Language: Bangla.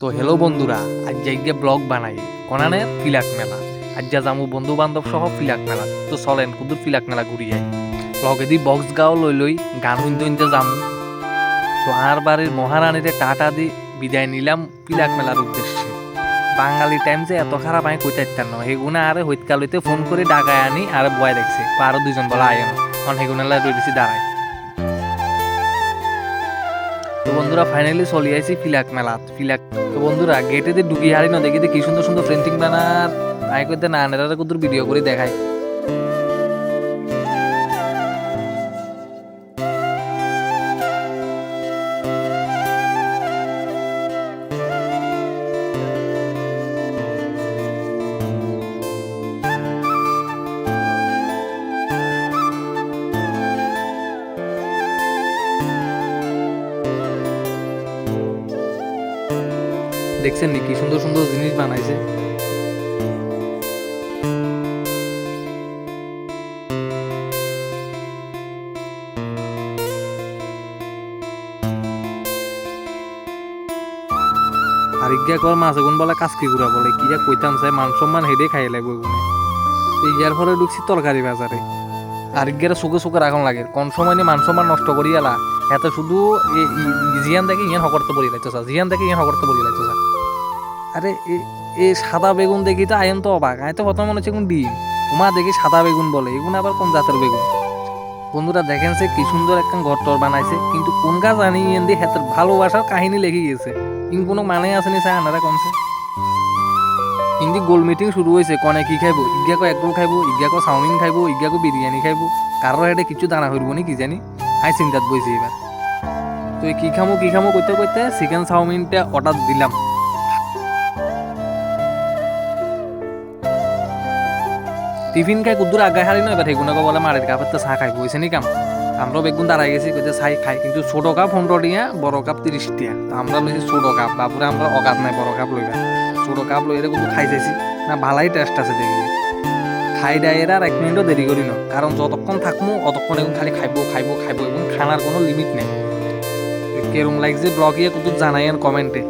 তো হেলো বন্ধুরা, আজ যাইগে ব্লগ বানাই কোনানের ফিলাক মেলা। আজ যা যামু বন্ধু বান্ধব সহ ফিলাক মেলা। তো চলেন কুদুর ফিলাক মেলা ঘুরি যাই। ব্লগে দি বক্স গাও লই গান শুনতে যামু। তো আর বাড়ির মহারানীরে টাটা দি বিদায় নিলাম ফিলাক মেলার উদ্দেশ্যে। বাঙালি টাইম যে এত খারাপ আমি কইতে পারতাম না। হেগুনা আরে হইতকালইতে ফোন করে ডাকায় আনি আর বয় দেখছে। তো আরো দুইজন বলা আয় না, কারণ হেগুনালা রয়েছি দাঁড়ায়। তো বন্ধুরা ফাইনালি চলে আইছি ফিলাক মেলাত। তো বন্ধুরা গেটে দিয়ে ঢুকি হারি না দেখি কি সুন্দর সুন্দর প্রিন্টিং ব্যানার আই করতে না নেতারা কুতুর ভিডিও করে দেখায়। দেখছেন নি কি সুন্দর সুন্দর জিনিস বানাইছে। আর ইজ্ঞা কর মাছ এগুন বলে কাসকি গুড়া বলে কি যা কইতাম চাই মান সম্মান হেডে খাই লাগবে এগুনে। ইয়ার পরে ঢুকছি তরকারি বাজারে। আর ইজ্ঞারে চোখে চোখে রাখন লাগে কোন সময় নি মান সম্মান নষ্ট করি এলা এত শুধু জিয়ান দেখে ইয়ান হকরতে বলি লাইতো জিয়ান দেখে ইয়ান হকরতে বলি লাইতো। আরে এ সাদা বেগুন দেখি তো আয়ন তো অবাক আয় তো প্রথম মনে হচ্ছে কোন ডিম উমা দেখি সাদা বেগুন বলে এগুন আবার কোন জাতের বেগুন। বন্ধুরা দেখেন সে কি সুন্দর একটা ঘর টর বানাইছে, কিন্তু কোন গাছ জানি এন দিয়ে হাতের ভালোবাসার কাহিনী লেগে গেছে। ইন কোনো মানে আসেনি চাই আনারা কমছে। হিন্দি গোল মিটিং শুরু হয়েছে কনে কি খাইবো, ইজ্ঞাকো এক রোল খাইবো, ইজ্ঞাকো চাউমিন খাইবো, ইজ্ঞাকো বিরিয়ানি খাইবো, কারোর হেঁটে কিছু দানা হইব নি কি জানি। আই চিন্তাত বইছি এবার। তো কি খামো করতে করতে চিকেন চাউমিনটা অর্ডার দিলাম। টিফিন খাই কুদ্দুর আগায় হারি না, এবার হেগুনাকে বলে মারের কাপের তো চা খাই বইছে নি কাম। আমরাও বেগুন দাঁড়াই গেছি কইতে চাই খাই, কিন্তু ছোট কাপ 15 টিয়া, বড় কাপ 30 টিয়া। তো আমরা লইছি ছোট কাপ, বাপুরে আমরা অকাত নাই বড় কাপ লইবা। ছোট কাপ লইরে কিন্তু খাই চাইছি না, ভালাই টেস্ট আছে দেখি। খাই ডাইয়ের আর 1 মিনিটও দেরি করি না, কারণ যতক্ষণ থাকবো অতক্ষণ এখন খালি খাইবো এবং খানার কোনো লিমিট নেই। কেরম লাগছে ব্লগে কিন্তু জানাইয়েন কমেন্টে।